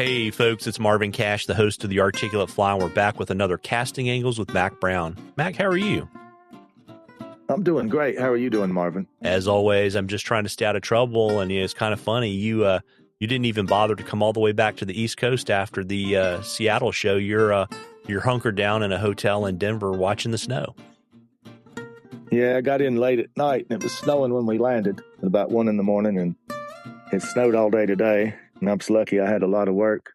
Hey folks, it's Marvin Cash, the host of The Articulate Fly, and we're back with another Casting Angles with Mac Brown. Mac, how are you? I'm doing great. How are you doing, Marvin? As always, I'm just trying to stay out of trouble, and it's kind of funny. You didn't even bother to come all the way back to the East Coast after the Seattle show. You're hunkered down in a hotel in Denver watching the snow. Yeah, I got in late at night, and it was snowing when we landed at about 1 a.m, and it snowed all day today. And I'm just lucky I had a lot of work,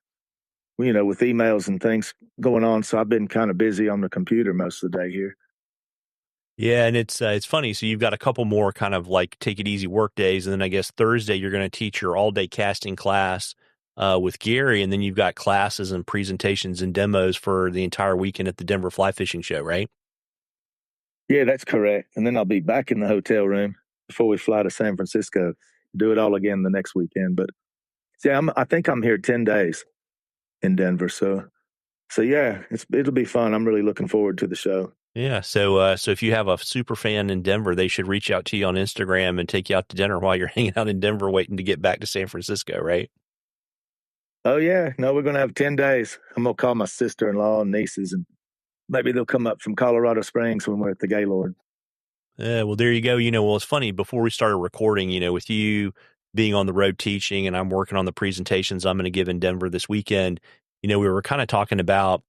with emails and things going on. So I've been kind of busy on the computer most of the day here. Yeah, and it's funny. So you've got a couple more kind of like take it easy work days, and then I guess Thursday you're going to teach your all day casting class with Gary, and then you've got classes and presentations and demos for the entire weekend at the Denver Fly Fishing Show, right? Yeah, that's correct. And then I'll be back in the hotel room before we fly to San Francisco. Do it all again the next weekend. But see, I think I'm here 10 days in Denver. So yeah, it'll be fun. I'm really looking forward to the show. Yeah. So if you have a super fan in Denver, they should reach out to you on Instagram and take you out to dinner while you're hanging out in Denver, waiting to get back to San Francisco, right? Oh yeah. No, we're going to have 10 days. I'm going to call my sister-in-law and nieces, and maybe they'll come up from Colorado Springs when we're at the Gaylord. Well, there you go. Well, it's funny. Before we started recording, with you being on the road teaching and I'm working on the presentations I'm going to give in Denver this weekend, we were kind of talking about,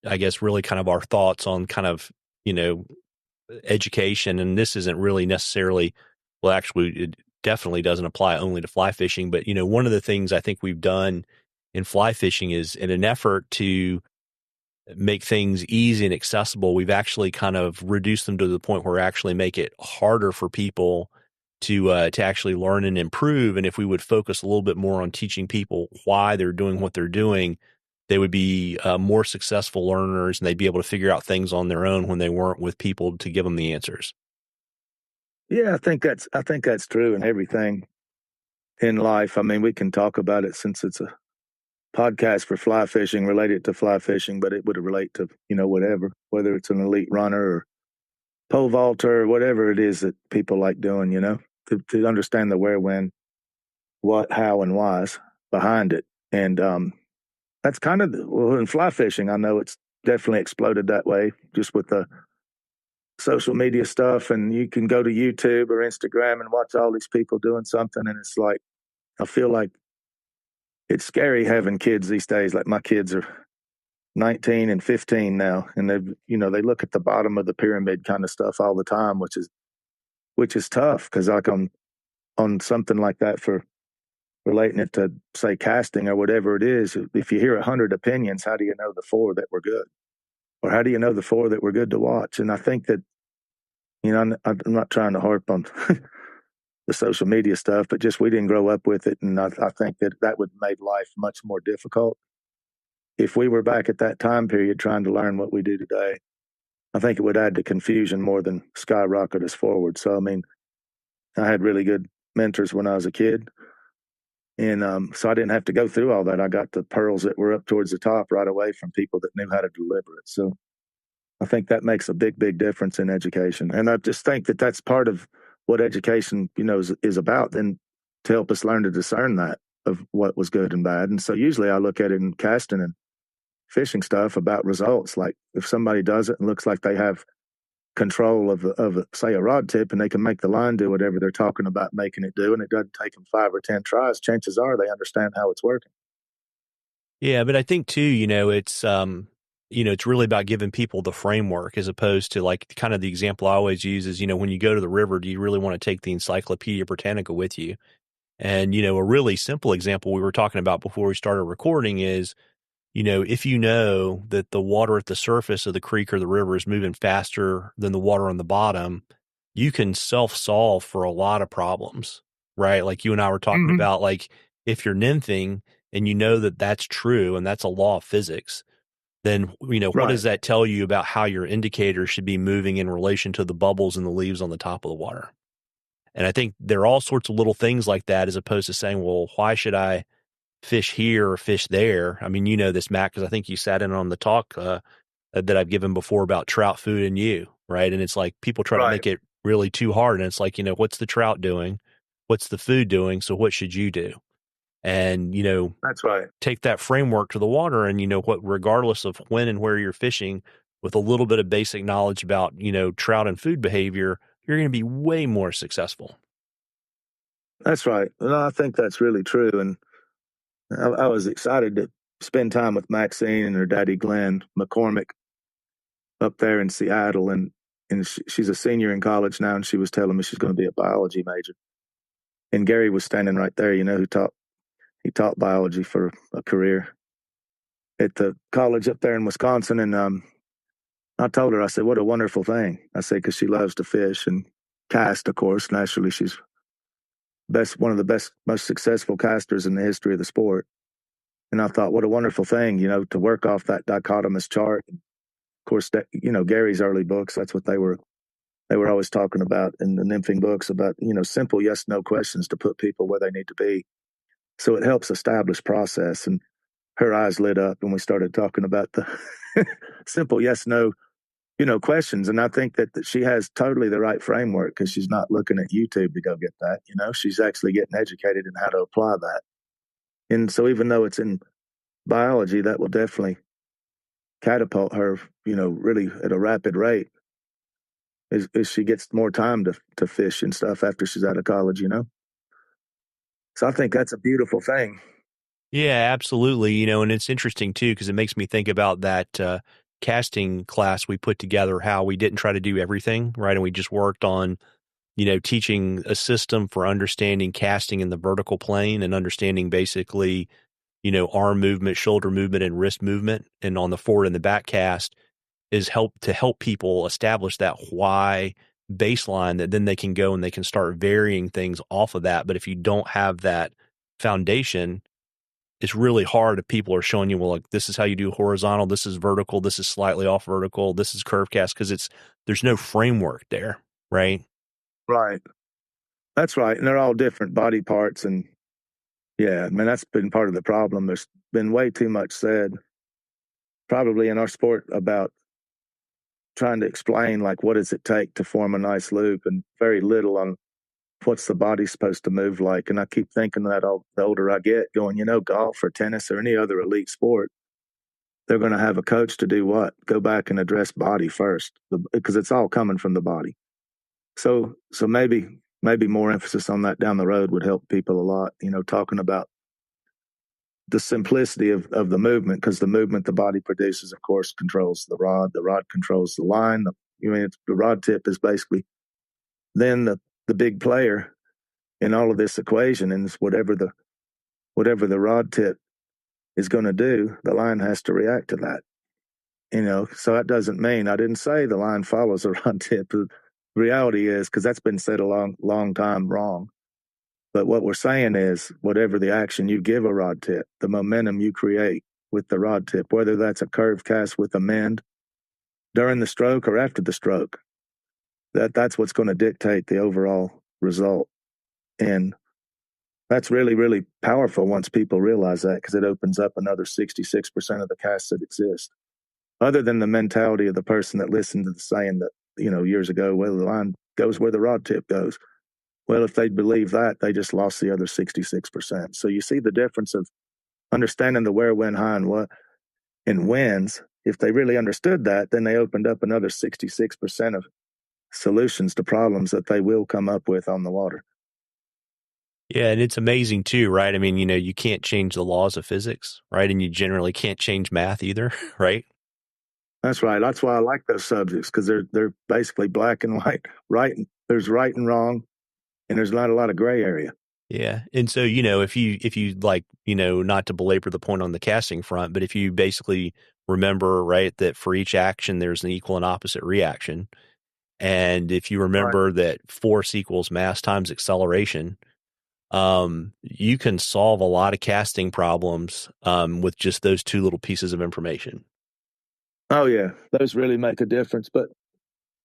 I guess, really kind of our thoughts on kind of, education. And this isn't really necessarily, well, actually, it definitely doesn't apply only to fly fishing. But, one of the things I think we've done in fly fishing is in an effort to make things easy and accessible, we've actually kind of reduced them to the point where we actually make it harder for people to actually learn and improve. And if we would focus a little bit more on teaching people why they're doing what they're doing, they would be more successful learners, and they'd be able to figure out things on their own when they weren't with people to give them the answers. Yeah, I think that's true in everything in life. I mean, we can talk about it since it's a podcast for fly fishing, related to fly fishing, but it would relate to, whatever, whether it's an elite runner or pole vaulter or whatever it is that people like doing, to understand the where, when, what, how, and why's behind it. And that's kind of, in fly fishing, I know it's definitely exploded that way just with the social media stuff. And you can go to YouTube or Instagram and watch all these people doing something. And it's like, I feel like it's scary having kids these days. Like my kids are 19 and 15 now, and they look at the bottom of the pyramid kind of stuff all the time, which is tough, because like on something like that, for relating it to, say, casting or whatever it is, if you hear 100 opinions, how do you know the 4 that were good, or how do you know the 4 that were good to watch? And I think that, I'm not trying to harp on the social media stuff, but just we didn't grow up with it. And I think that would have made life much more difficult. If we were back at that time period trying to learn what we do today, I think it would add to confusion more than skyrocket us forward. So, I mean, I had really good mentors when I was a kid. And so I didn't have to go through all that. I got the pearls that were up towards the top right away from people that knew how to deliver it. So I think that makes a big, big difference in education. And I just think that that's part of what education, is about, and to help us learn to discern that of what was good and bad. And so usually I look at it in casting and fishing stuff about results. Like if somebody does it and looks like they have control of say a rod tip, and they can make the line do whatever they're talking about making it do, and it doesn't take them 5 or 10 tries, chances are they understand how it's working. Yeah, but I think too, it's really about giving people the framework, as opposed to, like, kind of the example I always use is, when you go to the river, do you really want to take the Encyclopedia Britannica with you? And, a really simple example we were talking about before we started recording is, if you know that the water at the surface of the creek or the river is moving faster than the water on the bottom, you can self-solve for a lot of problems, right? Like you and I were talking about, like, if you're nymphing and you know that that's true and that's a law of physics, then, what does that tell you about how your indicator should be moving in relation to the bubbles and the leaves on the top of the water? And I think there are all sorts of little things like that, as opposed to saying, well, why should I fish here or fish there? I mean, this, Matt, because I think you sat in on the talk that I've given before about trout food and you, right? And it's like people try to make it really too hard. And it's like, what's the trout doing? What's the food doing? So what should you do? and, That's right. take that framework to the water. And, what, regardless of when and where you're fishing, with a little bit of basic knowledge about, trout and food behavior, you're going to be way more successful. That's right. No, I think that's really true. And I was excited to spend time with Maxine and her daddy, Glenn McCormick, up there in Seattle. And she's a senior in college now, and she was telling me she's going to be a biology major. And Gary was standing right there, he taught biology for a career at the college up there in Wisconsin. And I told her, I said, what a wonderful thing. I said, because she loves to fish and cast, of course. Naturally, she's one of the best, most successful casters in the history of the sport. And I thought, what a wonderful thing, to work off that dichotomous chart. Of course, that, Gary's early books, that's what they were always talking about in the nymphing books about, simple yes, no questions to put people where they need to be. So it helps establish process. And her eyes lit up and we started talking about the simple yes, no, questions. And I think that she has totally the right framework because she's not looking at YouTube to go get that. She's actually getting educated in how to apply that. And so even though it's in biology, that will definitely catapult her, really at a rapid rate as she gets more time to fish and stuff after she's out of college. So I think that's a beautiful thing. Yeah, absolutely. And it's interesting too, because it makes me think about that casting class we put together, how we didn't try to do everything, right? And we just worked on, teaching a system for understanding casting in the vertical plane and understanding basically, arm movement, shoulder movement, and wrist movement. And on the forward and the back cast is help people establish that why baseline, that then they can go and they can start varying things off of that. But if you don't have that foundation, it's really hard if people are showing you, well, like, this is how you do horizontal, this is vertical, this is slightly off vertical, this is curve cast, because there's no framework there, right? Right. That's right. And they're all different body parts. And yeah, I mean, that's been part of the problem. There's been way too much said, probably in our sport, about trying to explain, like, what does it take to form a nice loop, and very little on what's the body supposed to move like. And I keep thinking that the older I get, going, golf or tennis or any other elite sport, they're going to have a coach to do what? Go back and address body first, because it's all coming from the body. So maybe more emphasis on that down the road would help people a lot, talking about the simplicity of the movement, because the movement the body produces, of course, controls the rod controls the line. The rod tip is basically then the big player in all of this equation, and it's whatever the rod tip is going to do, the line has to react to that. So that doesn't mean, I didn't say the line follows the rod tip. The reality is, because that's been said a long time wrong. But what we're saying is, whatever the action you give a rod tip, the momentum you create with the rod tip, whether that's a curve cast with a mend during the stroke or after the stroke, that's what's going to dictate the overall result. And that's really, really powerful once people realize that, because it opens up another 66% of the casts that exist. Other than the mentality of the person that listened to the saying that, years ago, well, the line goes where the rod tip goes. Well, if they believe that, they just lost the other 66%. So you see the difference of understanding the where, when, how, and what, and wins. If they really understood that, then they opened up another 66% of solutions to problems that they will come up with on the water. Yeah, and it's amazing too, right? I mean, you can't change the laws of physics, right? And you generally can't change math either, right? That's right. That's why I like those subjects, because they're basically black and white. There's right and wrong, and there's not a lot of gray area. Yeah. And so, if you like, not to belabor the point on the casting front, but if you basically remember, right, that for each action, there's an equal and opposite reaction. And if you Right. remember that force equals mass times acceleration, you can solve a lot of casting problems, with just those two little pieces of information. Oh yeah, those really make a difference. But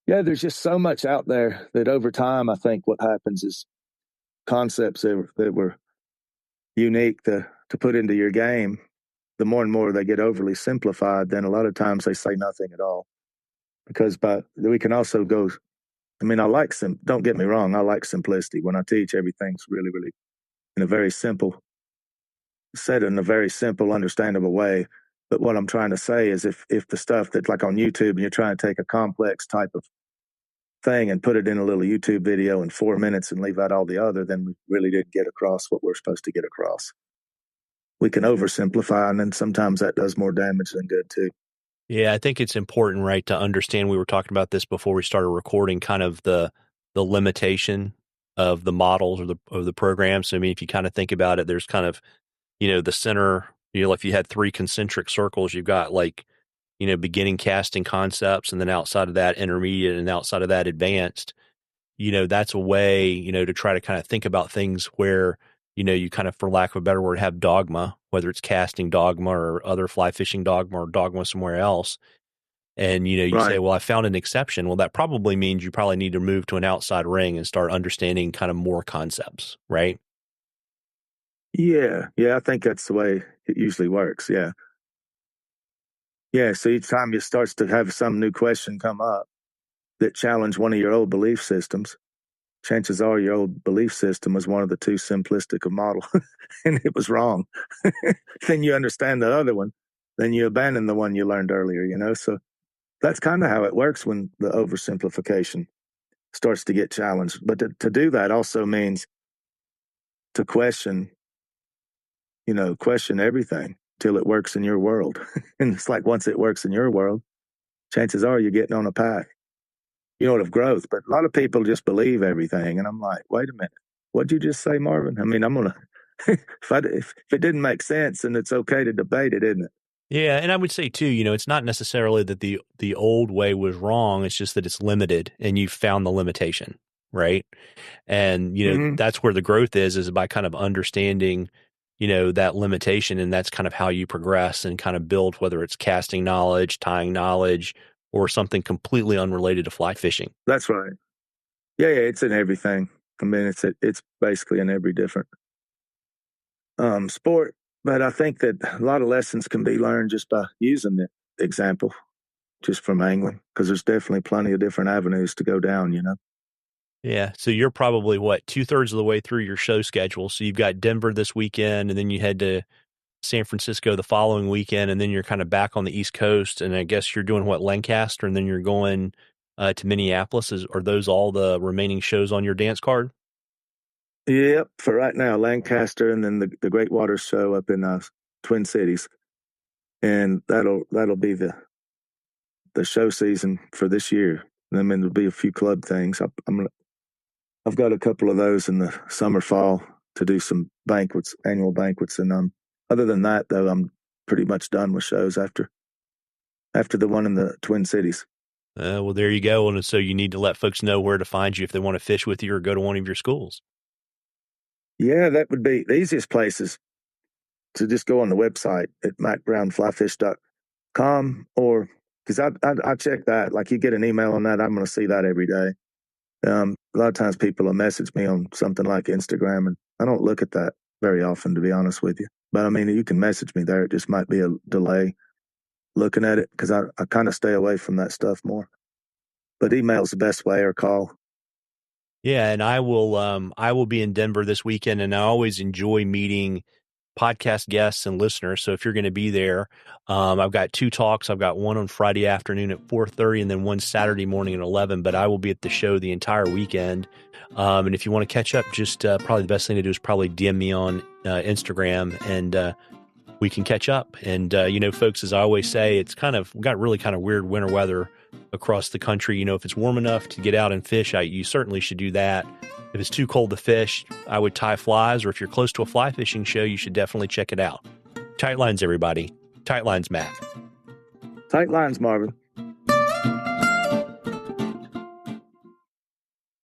yeah, there's just so much out there that over time, I think what happens is concepts that were unique to put into your game, the more and more they get overly simplified, then a lot of times they say nothing at all. Because we can also go, I mean, don't get me wrong, I like simplicity. When I teach, everything's really, really in a very simple said in a very simple, understandable way. But what I'm trying to say is if the stuff that's like on YouTube and you're trying to take a complex type of thing and put it in a little YouTube video in 4 minutes and leave out all the other, then we really didn't get across what we're supposed to get across. We can oversimplify, and then sometimes that does more damage than good too. Yeah, I think it's important, right, to understand. We were talking about this before we started recording, kind of the limitation of the models or the programs. So, I mean, if you kind of think about it, there's kind of, the center, if you had three concentric circles, you've got like, beginning casting concepts, and then outside of that, intermediate, and outside of that, advanced. That's a way, to try to kind of think about things where, you kind of, for lack of a better word, have dogma, whether it's casting dogma or other fly fishing dogma or dogma somewhere else. And, you say, Right. well, I found an exception. Well, that probably means you probably need to move to an outside ring and start understanding kind of more concepts, right? Yeah. Yeah. I think that's the way it usually works. Yeah. Yeah. So each time you starts to have some new question come up that challenge one of your old belief systems, chances are your old belief system was one of the too simplistic of model and it was wrong. Then you understand the other one, then you abandon the one you learned earlier. So that's kind of how it works when the oversimplification starts to get challenged. But to do that also means to question everything till it works in your world. And it's like once it works in your world, chances are you're getting on a path, of growth. But a lot of people just believe everything. And I'm like, wait a minute, what'd you just say, Marvin? I mean, I'm going to, if it didn't make sense, and it's okay to debate it, isn't it? Yeah, and I would say too, it's not necessarily that the old way was wrong. It's just that it's limited, and you found the limitation, right? And Mm-hmm. that's where the growth is by kind of understanding, that limitation, and that's kind of how you progress and kind of build, whether it's casting knowledge, tying knowledge, or something completely unrelated to fly fishing. That's right. Yeah, yeah, it's in everything. I mean, it's basically in every different sport. But I think that a lot of lessons can be learned just by using the example, just from angling, because there's definitely plenty of different avenues to go down. Yeah. So you're probably what, 2/3 of the way through your show schedule. So you've got Denver this weekend, and then you head to San Francisco the following weekend, and then you're kind of back on the East Coast. And I guess you're doing what, Lancaster, and then you're going to Minneapolis. Are those all the remaining shows on your dance card? Yep, for right now, Lancaster, and then the Great Waters show up in Twin Cities, and that'll be the show season for this year. I mean, there'll be a few club things. I've got a couple of those in the summer, fall to do some banquets, annual banquets, and other than that, though, I'm pretty much done with shows after the one in the Twin Cities. Well, there you go. And so you need to let folks know where to find you if they want to fish with you or go to one of your schools. Yeah, that would be the easiest places to just go on the website at macbrownflyfish.com, or because I check that. Like you get an email on that, I'm going to see that every day. A lot of times people will message me on something like Instagram, and I don't look at that very often, to be honest with you. But I mean, you can message me there. It just might be a delay looking at it because I kind of stay away from that stuff more. But email's the best way, or call. Yeah, and I will be in Denver this weekend, and I always enjoy meeting podcast guests and listeners. So if you're going to be there, I've got two talks. I've got one on Friday afternoon at 4:30, and then one Saturday morning at 11. But I will be at the show the entire weekend. And if you want to catch up, just probably the best thing to do is probably DM me on Instagram, and we can catch up. And folks, as I always say, we got really kind of weird winter weather across the country. If it's warm enough to get out and fish, you certainly should do that. If it's too cold to fish, I would tie flies, or if you're close to a fly fishing show, you should definitely check it out. Tight lines, everybody. Tight lines, Matt. Tight lines, Marvin.